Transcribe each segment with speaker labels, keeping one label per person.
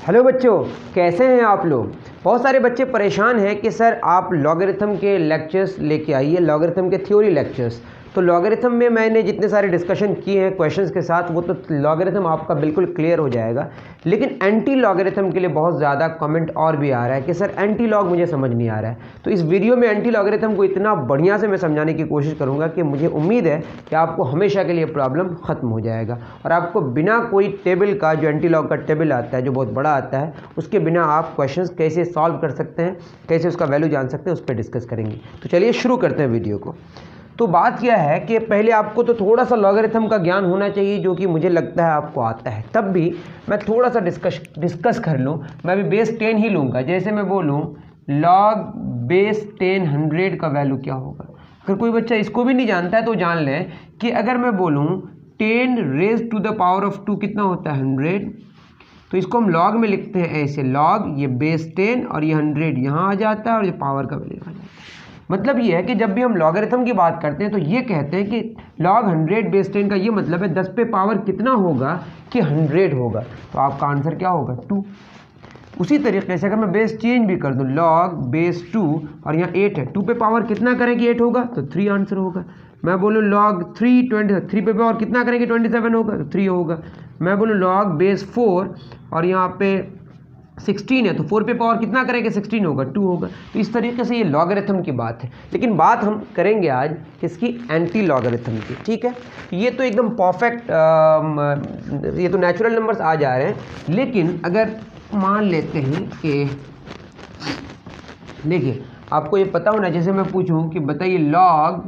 Speaker 1: Hello बच्चों, कैसे हैं आप लोग। बहुत सारे बच्चे परेशान हैं कि सर आप लॉगरिथम के लेक्चर्स लेके आइए, लॉगरिथम के थ्योरी लेक्चर्स। तो लॉगरिथम में मैंने जितने सारे डिस्कशन किए हैं क्वेश्चंस के साथ, वो तो लॉगरिथम आपका बिल्कुल क्लियर हो जाएगा। लेकिन एंटी लॉगरिथम के लिए बहुत ज़्यादा कमेंट और भी आ रहा है कि सर एंटी लॉग मुझे समझ नहीं आ रहा है। तो इस वीडियो में एंटी लॉगरिथम को इतना बढ़िया से मैं समझाने की कोशिश करूँगा कि मुझे उम्मीद है कि आपको हमेशा के लिए प्रॉब्लम ख़त्म हो जाएगा और आपको बिना कोई टेबल का, जो एंटी लॉग का टेबल आता है जो बहुत बड़ा आता है, उसके बिना आप क्वेश्चंस कैसे सॉल्व कर सकते हैं, कैसे उसका वैल्यू जान सकते हैं, उस पर डिस्कस करेंगे। तो चलिए शुरू करते हैं वीडियो को। तो बात यह है कि पहले आपको तो थोड़ा सा लॉगरिथम का ज्ञान होना चाहिए, जो कि मुझे लगता है आपको आता है। तब भी मैं थोड़ा सा डिस्कस कर लूँ। मैं अभी बेस 10 ही लूँगा। जैसे मैं बोलूँ लॉग बेस 10 100 का वैल्यू क्या होगा। अगर कोई बच्चा इसको भी नहीं जानता है तो जान लें कि अगर मैं बोलूँ 10 raise to the power of 2 कितना होता है 100। तो इसको हम लॉग में लिखते हैं ऐसे, लॉग ये बेस 10 और ये 100 यहाँ आ जाता है और ये पावर का वैल्यू आ जाता है। मतलब ये है कि जब भी हम लॉगरिथम की बात करते हैं तो ये कहते हैं कि लॉग 100 बेस 10 का ये मतलब है 10 पे पावर कितना होगा कि 100 होगा। तो आपका आंसर क्या होगा 2। उसी तरीके से अगर मैं बेस चेंज भी कर दूं, लॉग बेस 2 और यहाँ 8 है, 2 पे पावर कितना करें कि 8 होगा, तो 3 आंसर होगा। मैं बोलूँ लॉग 3 पे पावर कितना करेंगे 27 होगा, तो 3 होगा। मैं बोलूँ लॉग बेस 4 और यहाँ पे 16 है, तो 4 पे पावर कितना करेंगे 16 होगा, 2 होगा। तो इस तरीके से ये लॉगरिथम की बात है। लेकिन बात हम करेंगे आज किसकी, एंटी लॉगरिथम की। ठीक है, ये तो एकदम परफेक्ट, ये तो नेचुरल नंबर्स आ जा रहे हैं। लेकिन अगर मान लेते हैं कि देखिए आपको ये पता होना, जैसे मैं पूछूं कि बताइए लॉग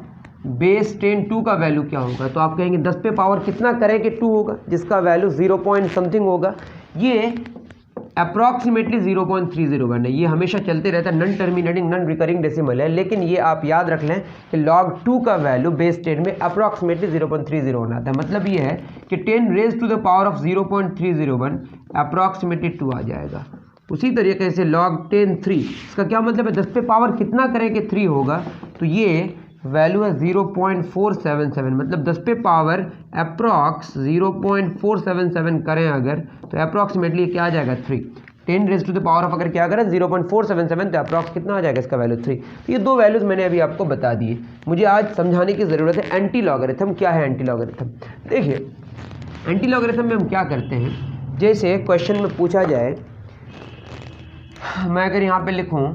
Speaker 1: बेस 10 2 का वैल्यू क्या होगा, तो आप कहेंगे 10 पे पावर कितना करें कि 2 होगा, जिसका वैल्यू 0 पॉइंट समथिंग होगा। ये अप्रॉक्सीमेटली 0.301 है। ये हमेशा चलते रहता है, non terminating non recurring decimal है। लेकिन ये आप याद रख लें कि log 2 का वैल्यू बेस 10 में अप्रॉक्सीमेटली 0.301 आता है। मतलब ये है कि 10 raise to the power of 0.301 approximately 2 आ जाएगा। उसी तरीके से log 10 3, इसका क्या मतलब है 10 पे पावर कितना करें कि 3 होगा, तो ये वैल्यू है 0.477। मतलब 10 पे पावर अप्रॉक्स 0.477 करें अगर, तो अप्रॉक्सीमेटली क्या आ जाएगा 3। 10 raise to the power of अगर क्या करें 0.477, तो अप्रॉक्स कितना आ जाएगा इसका वैल्यू 3। तो ये दो वैल्यूज़ मैंने अभी आपको बता दिए। मुझे आज समझाने की ज़रूरत है एंटी लॉगरिथम क्या है। एंटी लॉगरिथम देखिए, एंटी लॉगरिथम में हम क्या करते हैं, जैसे क्वेश्चन में पूछा जाए, मैं अगर यहाँ पे लिखूँ,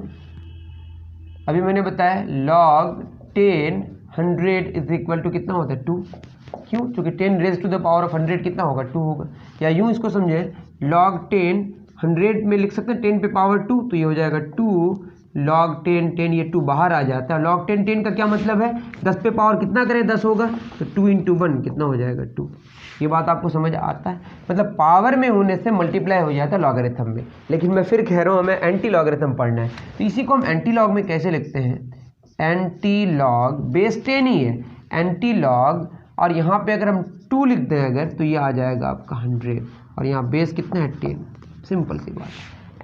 Speaker 1: अभी मैंने बताया लॉग 10 100 इज इक्वल टू कितना होता है 2। क्यों? क्योंकि 10 raise to the power of 100 कितना होगा 2 होगा। या यूं इसको समझे, लॉग 10 100 में लिख सकते हैं 10 पे पावर 2, तो ये हो जाएगा 2 लॉग 10 ये 2 बाहर आ जाता है। लॉग 10 का क्या मतलब है 10 पे पावर कितना करें 10 होगा, तो 2 × 1 कितना हो जाएगा 2। ये बात आपको समझ आता है। मतलब पावर में होने से मल्टीप्लाई हो जाता है लॉगरिथम में। लेकिन मैं फिर कह रहा हूँ हमें एंटी लॉगरिथम पढ़ना है, तो इसी को हम एंटी लॉग में कैसे लिखते हैं, एंटी लॉग बेस 10 ही है, एंटी लॉग, और यहाँ पे अगर हम 2 लिखते हैं अगर, तो ये आ जाएगा आपका 100 और यहाँ बेस कितना है 10। सिंपल सी बात,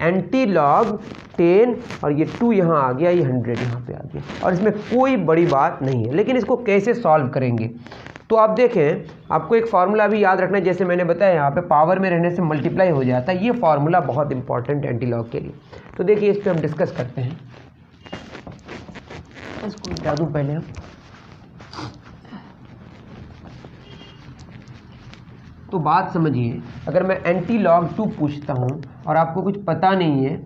Speaker 1: एंटी लॉग 10 और ये 2 यहाँ आ गया, ये 100 यहाँ पे आ गया, और इसमें कोई बड़ी बात नहीं है। लेकिन इसको कैसे सॉल्व करेंगे, तो आप देखें, आपको एक फार्मूला भी याद रखना है। जैसे मैंने बताया यहाँ पे पावर में रहने से मल्टीप्लाई हो जाता है। ये फार्मूला बहुत इंपॉर्टेंट है एंटी लॉग के लिए। तो देखिए इस पर हम डिस्कस करते हैं। इसको मिटा दूं पहले हम। तो बात समझिए, अगर मैं एंटी लॉग 2 पूछता हूं और आपको कुछ पता नहीं है,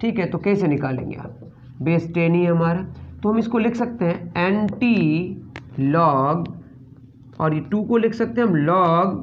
Speaker 1: ठीक है, तो कैसे निकालेंगे आप, बेस 10 ही है हमारा, तो हम इसको लिख सकते हैं एंटी लॉग, और ये 2 को लिख सकते हैं हम log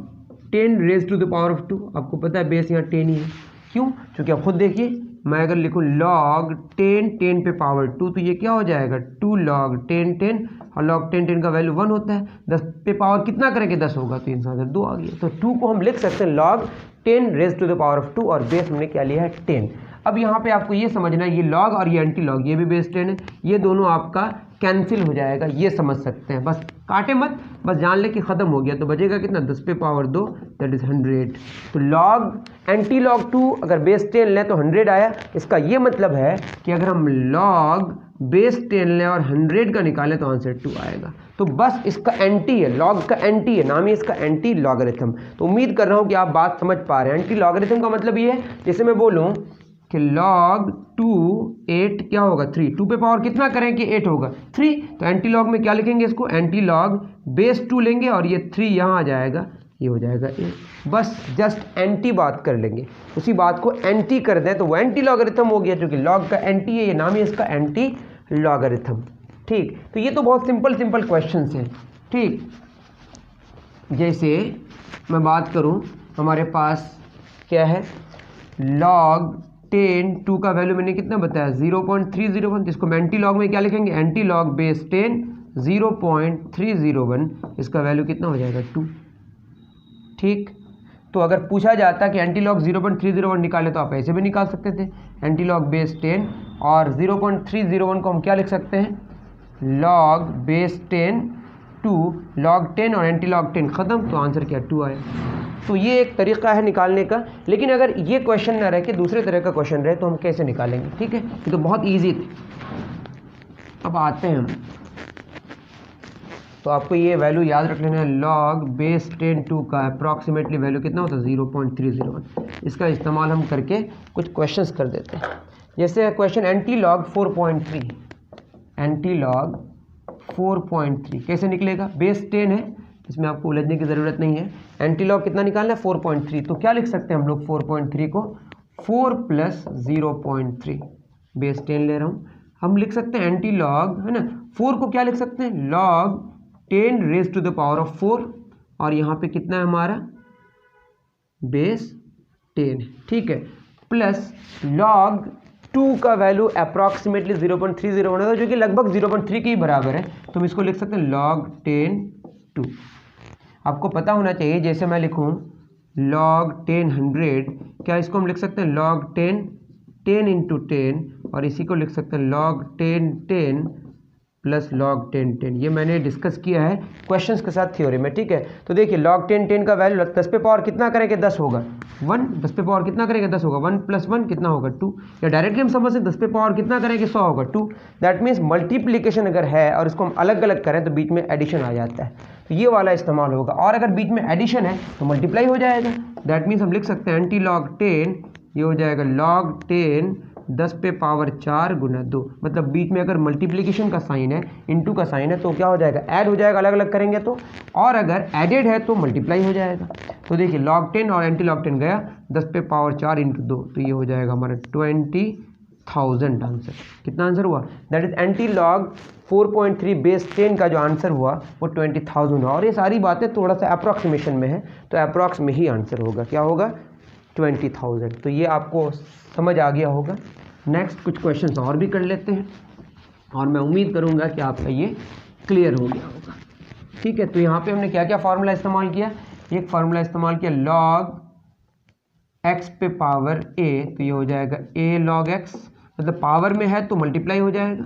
Speaker 1: 10 raise to the power of 2। आपको पता है बेस यहाँ 10 ही है। क्यों? क्योंकि आप खुद देखिए, मैं अगर लिखूँ log 10 पे पावर 2, तो ये क्या हो जाएगा 2 log 10 और log 10 का वैल्यू 1 होता है। 10 पे पावर कितना करेंगे 10 होगा, तो यहाँ से 2 आ गया। तो 2 को हम लिख सकते हैं log 10 raise to the power of 2 और बेस हमने क्या लिया है 10। अब यहाँ पे आपको ये समझना है, ये लॉग और ये एंटी लॉग, ये भी बेस 10 है, ये दोनों आपका कैंसिल हो जाएगा, ये समझ सकते हैं। बस काटे मत, बस जान ले कि ख़त्म हो गया। तो बचेगा कितना 10 पे पावर 2, दैट इज़ 100। तो लॉग एंटी लॉग 2 अगर बेस 10 लें तो 100 आया। इसका ये मतलब है कि अगर हम लॉग बेस 10 लें और 100 का निकालें तो आंसर 2 आएगा। तो बस इसका एंटी है, लॉग का एंटी है, नाम ही इसका एंटी लॉगरिथम। तो उम्मीद कर रहा हूँ कि आप बात समझ पा रहे हैं। एंटी लॉगरिथम का मतलब ये है, जैसे मैं बोलूँ कि log 2 8 क्या होगा 3, 2 पे पावर कितना करें कि 8 होगा 3, तो एंटी लॉग में क्या लिखेंगे इसको, एंटी लॉग बेस 2 लेंगे और ये 3 यहाँ आ जाएगा, ये हो जाएगा 8। बस जस्ट एंटी बात कर लेंगे, उसी बात को एंटी कर दें तो वो एंटी लॉगरिथम हो गया, क्योंकि लॉग का एंटी है, ये नाम है इसका एंटी लॉगरिथम। ठीक, तो ये तो बहुत सिंपल क्वेश्चंस हैं। ठीक, जैसे मैं बात करूं, हमारे पास क्या है, log 10 2 का वैल्यू मैंने कितना बताया 0.301, इसको मैं एंटी लॉग में क्या लिखेंगे, एंटी लॉग बेस 10 0.301, इसका वैल्यू कितना हो जाएगा 2। ठीक, तो अगर पूछा जाता कि एंटी लॉग 0.301 निकाले तो आप ऐसे भी निकाल सकते थे, एंटी लॉग बेस 10 और 0.301 को हम क्या लिख सकते हैं, लॉग बेस 10 2 log 10 और एंटी लॉग 10 ख़त्म, तो आंसर क्या 2 आया। तो ये एक तरीका है निकालने का। लेकिन अगर ये क्वेश्चन ना रहे कि दूसरे तरह का क्वेश्चन रहे तो हम कैसे निकालेंगे। ठीक है, ये तो बहुत ईजी थी। अब आते हैं हम, तो आपको ये वैल्यू याद रख लेना है, लॉग बेस 10 2 का अप्रॉक्सीमेटली वैल्यू कितना होता है 0.301। इसका इस्तेमाल हम करके कुछ क्वेश्चंस कर देते हैं। जैसे question anti log 4.3, anti log 4.3 कैसे निकलेगा, बेस 10 है, इसमें आपको उलझने की ज़रूरत नहीं है। एंटी लॉग कितना निकालना है 4.3, तो क्या लिख सकते हैं हम लोग 4.3 को 4 + 0.3, बेस 10 ले रहा हूँ, हम लिख सकते हैं एंटी लॉग, है ना, 4 को क्या लिख सकते हैं log 10 raise to the power of 4, और यहाँ पे कितना है हमारा बेस 10, ठीक है, प्लस log 2 का वैल्यू अप्रॉक्सीमेटली 0.301 है, जो कि लगभग 0.3 के ही बराबर है, तो हम इसको लिख सकते हैं log 10 2। आपको पता होना चाहिए, जैसे मैं लिखूं log 10 100, क्या इसको हम लिख सकते हैं log 10 10 × 10, और इसी को लिख सकते हैं log 10 10 प्लस log 10 10। ये मैंने डिस्कस किया है क्वेश्चंस के साथ थ्योरी में। ठीक है, तो देखिए log 10 10 का वैल्यू 10 पे पावर कितना करेंगे 10 होगा 1, 10 पे पावर कितना करेंगे 10 होगा 1 + 1 कितना होगा 2, या डायरेक्टली हम समझ सकते 10 पे पावर कितना करेंगे 100 होगा 2। दैट मीन्स मल्टीप्लिकेशन अगर है और इसको हम अलग अलग करें तो बीच में एडिशन आ जाता है, तो ये वाला इस्तेमाल होगा, और अगर बीच में एडिशन है तो मल्टीप्लाई हो जाएगा। दैट मीन्स हम लिख सकते हैं एंटी लॉग 10, ये हो जाएगा log 10 10 पे पावर 4 × 2, मतलब बीच में अगर मल्टीप्लिकेशन का साइन है, इनटू का साइन है, तो क्या हो जाएगा ऐड हो जाएगा अलग अलग करेंगे तो, और अगर एडेड है तो मल्टीप्लाई हो जाएगा। तो देखिए log 10 और एंटी लॉग 10 गया 10 पे पावर 4 × 2, तो ये हो जाएगा हमारा 20,000 आंसर। कितना आंसर हुआ, that is anti log 4.3 base 10 का जो आंसर हुआ वो 20,000 हुआ। और ये सारी बातें थोड़ा सा अप्रॉक्सीमेशन में है, तो अप्रॉक्स में ही आंसर होगा, क्या होगा 20,000। तो ये आपको समझ आ गया होगा। नेक्स्ट कुछ क्वेश्चंस और भी कर लेते हैं, और मैं उम्मीद करूंगा कि आपका ये क्लियर हो गया होगा। ठीक है, तो यहाँ पे हमने क्या क्या फार्मूला इस्तेमाल किया, एक फार्मूला इस्तेमाल किया log x पे पावर a, तो ये हो जाएगा a log x, मतलब पावर में है तो मल्टीप्लाई हो जाएगा,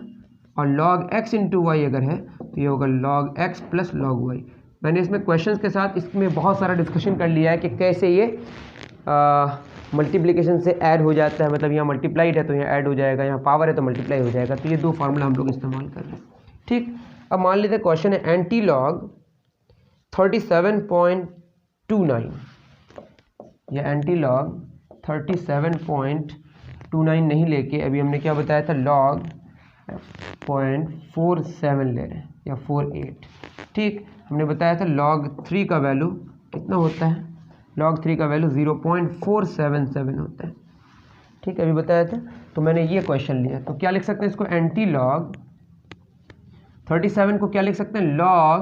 Speaker 1: और log x × y अगर है तो ये होगा log x + log y। मैंने इसमें क्वेश्चंस के साथ इसमें बहुत सारा डिस्कशन कर लिया है कि कैसे ये मल्टीप्लिकेशन से ऐड हो जाता है, मतलब यहाँ मल्टीप्लाइड है तो यहाँ ऐड हो जाएगा, यहाँ पावर है तो मल्टीप्लाई हो जाएगा। तो ये दो फार्मूला हम लोग इस्तेमाल कर रहे हैं। ठीक, अब मान लेते हैं क्वेश्चन है एंटी लॉग 37.29, या एंटी लॉग 37.29 नहीं लेके अभी हमने क्या बताया था log 0.47 ले रहे हैं, या 48। ठीक, हमने बताया था log 3 का वैल्यू कितना होता है, log 3 का वैल्यू 0.477 होता है। ठीक है, अभी बताया था, तो मैंने ये क्वेश्चन लिया, तो क्या लिख सकते हैं इसको, एंटी लॉग 37 को क्या लिख सकते हैं log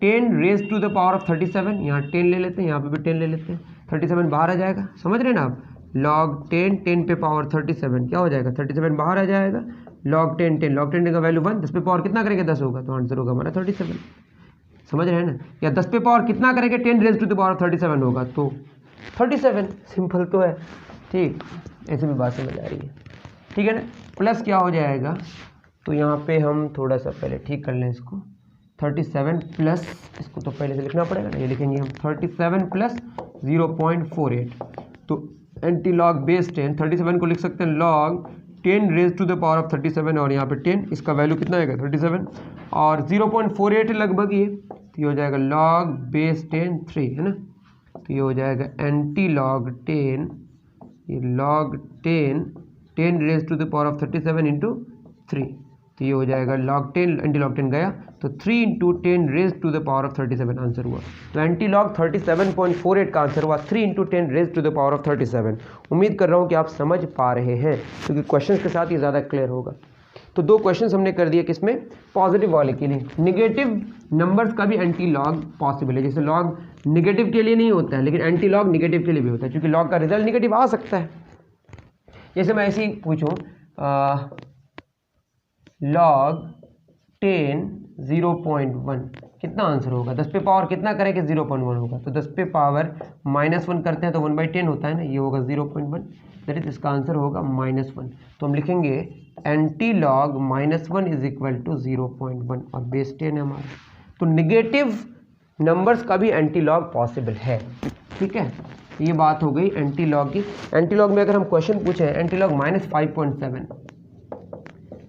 Speaker 1: 10 raise to the power of 37, यहाँ 10 ले लेते हैं, यहाँ पे भी 10 ले लेते हैं, 37 बाहर आ जाएगा, समझ रहे हैं ना आप, log 10 10 पे पावर 37 क्या हो जाएगा 37 बाहर आ जाएगा, log 10 10 log 10 का वैल्यू 1, 10 पे पावर कितना करेंगे 10 होगा, तो आंसर होगा हमारा 37। समझ रहे हैं ना, या 10 पे पावर कितना करेंगे 10 रेज़ टू द पावर 37 होगा, तो 37, सिंपल तो है। ठीक, ऐसे भी बात समझ आ रही है, ठीक है ना। प्लस क्या हो जाएगा, तो यहाँ पे हम थोड़ा सा पहले ठीक कर लें इसको, 37 प्लस, इसको तो पहले से लिखना पड़ेगा ना, ये लिखेंगे हम 37 प्लस 0.48, तो एंटी लॉग बेस 10, 37 को लिख सकते हैं log 10 raise to the power of 37 और यहाँ पे 10, इसका वैल्यू कितना आएगा 37 और 0.48 लगभग ये, तो ये हो जाएगा log बेस 10 3 है ना, तो ये हो जाएगा एंटी लॉग 10, ये log 10 raise to the power of 37 into 3, तो ये हो जाएगा log 10 एंटी लॉग 10 गया तो 3 into 10 raise to the power of 37 answer हुआ। तो एंटी लॉग 37.48 का आंसर हुआ 3 into 10 raise to the power of 37। उम्मीद कर रहा हूँ कि आप समझ पा रहे हैं क्योंकि क्वेश्चंस के साथ ये ज़्यादा क्लियर होगा। तो 2 क्वेश्चंस हमने कर दिए किसमें, पॉजिटिव वाले के लिए। निगेटिव नंबर्स का भी एंटी लॉग पॉसिबल है, जैसे लॉग निगेटिव के लिए नहीं होता है लेकिन एंटी लॉग निगेटिव के लिए भी होता है क्योंकि लॉग का रिजल्ट निगेटिव आ सकता है। जैसे मैं ऐसे ही पूछूँ log 10 0.1 कितना आंसर होगा, 10 पे पावर कितना करें कि 0.1 होगा, तो 10 पे पावर -1 करते हैं तो 1/10 होता है ना, ये होगा 0.1, दैट इज इसका आंसर होगा -1। तो हम लिखेंगे anti log -1 is equal to 0.1 और बेस 10 है हमारा। तो निगेटिव नंबर्स का भी एंटी लॉग पॉसिबल है, ठीक है। ये बात हो गई एंटी लॉग की। एंटी लॉग में अगर हम क्वेश्चन पूछें एंटी लॉग -5.7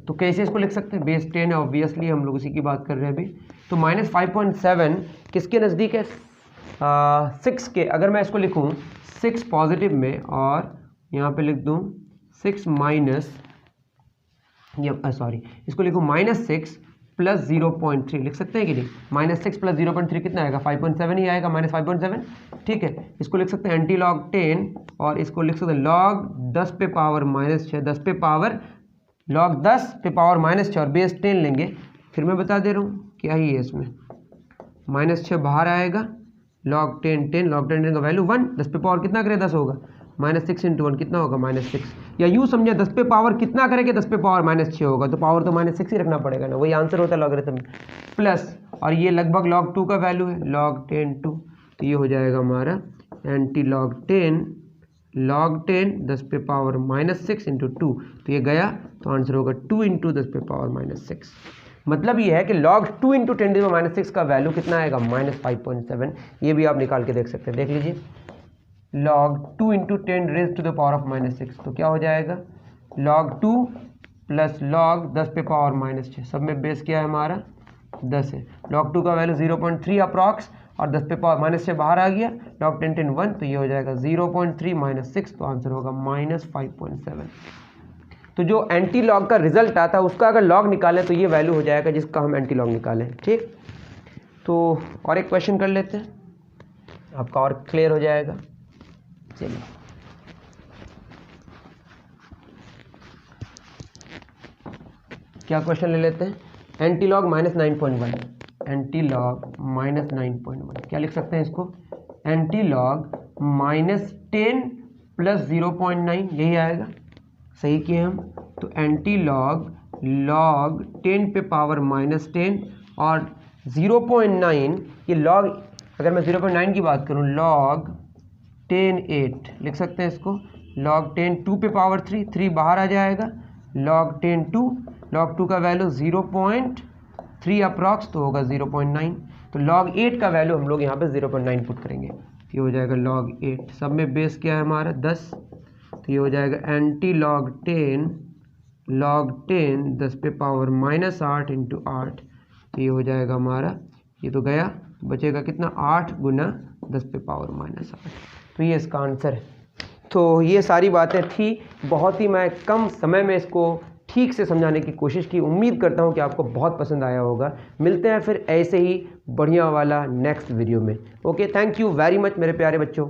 Speaker 1: तो कैसे इसको लिख सकते हैं, बेस 10 है ऑब्वियसली, हम लोग उसी की बात कर रहे हैं अभी। तो -5.7 किसके नज़दीक है, 6 के। अगर मैं इसको लिखूं 6 पॉजिटिव में और यहाँ पे लिख दूं 6 माइनस, सॉरी इसको लिखूं -6 प्लस 0.3 लिख सकते हैं कि नहीं, -6 प्लस 0.3 कितना आएगा 5.7 ही आएगा, -5.7, ठीक है। इसको लिख सकते हैं एंटी लॉग 10 और इसको लिख सकते हैं log 10 पे पावर -6, 10 पे पावर log 10 पे पावर -6 और बेस 10 लेंगे। फिर मैं बता दे रहा हूँ क्या ही है इसमें, -6 बाहर आएगा, log 10 log 10 का वैल्यू 1, 10 पे पावर कितना करे 10 होगा, -6 इंटू 1 कितना होगा -6, या यूँ समझे 10 पे पावर कितना करेंगे 10 पे पावर -6 होगा, तो पावर तो -6 ही रखना पड़ेगा ना, वही आंसर होता है लॉगरिथम प्लस, और ये लगभग log 2 का वैल्यू है log 10 2, तो ये हो जाएगा हमारा एंटी log 10 10 पे पावर -6 इंटू 2, तो ये गया तो आंसर होगा 2 इंटू 10 पे पावर -6। मतलब ये है कि log 2 इंटू 10⁻⁶ का वैल्यू कितना आएगा -5.7। ये भी आप निकाल के देख सकते हैं, देख लीजिए log 2 into 10 raise to the power of -6, तो क्या हो जाएगा log 2 प्लस log 10 पे पावर -6, सब में बेस क्या है हमारा 10 है, log 2 का वैल्यू 0.3 अप्रॉक्स और 10 पे पावर -6 बाहर आ गया, log 10 10 1, तो ये हो जाएगा 0.3 -6, तो आंसर होगा -5.7। तो जो एंटी लॉग का रिजल्ट आता है उसका अगर लॉग निकालें तो ये वैल्यू हो जाएगा जिसका हम एंटी लॉग निकालें, ठीक। तो और एक क्वेश्चन कर लेते हैं, आपका और क्लियर हो जाएगा। चलिए क्या क्वेश्चन ले लेते हैं, एंटी लॉग -9.1, एंटी लॉग -9.1 क्या लिख सकते हैं इसको, एंटी लॉग -10 प्लस 0.9, यही आएगा, सही किए हम। तो एंटी लॉग 10 पे पावर -10 और 0.9, ये लॉग, अगर मैं 0.9 की बात करूं log 10 8 लिख सकते हैं इसको, log 10 2 पे पावर 3 बाहर आ जाएगा, log 10 2, log 2 का वैल्यू 0.3 अप्रॉक्स, तो होगा 0.9, तो log 8 का वैल्यू हम लोग यहाँ पे 0.9 पुट करेंगे, ये हो जाएगा log 8, सब में बेस क्या है हमारा 10, तो ये हो जाएगा एंटी log 10 10 पे पावर -8 इंटू 8, तो ये हो जाएगा हमारा, ये तो गया, बचेगा कितना 8 गुना 10 पे पावर -8, तो ये इसका आंसर है। तो ये सारी बातें थी, बहुत ही मैं कम समय में इसको ठीक से समझाने की कोशिश की। उम्मीद करता हूँ कि आपको बहुत पसंद आया होगा। मिलते हैं फिर ऐसे ही बढ़िया वाला नेक्स्ट वीडियो में। Okay, thank you very much मेरे प्यारे बच्चों।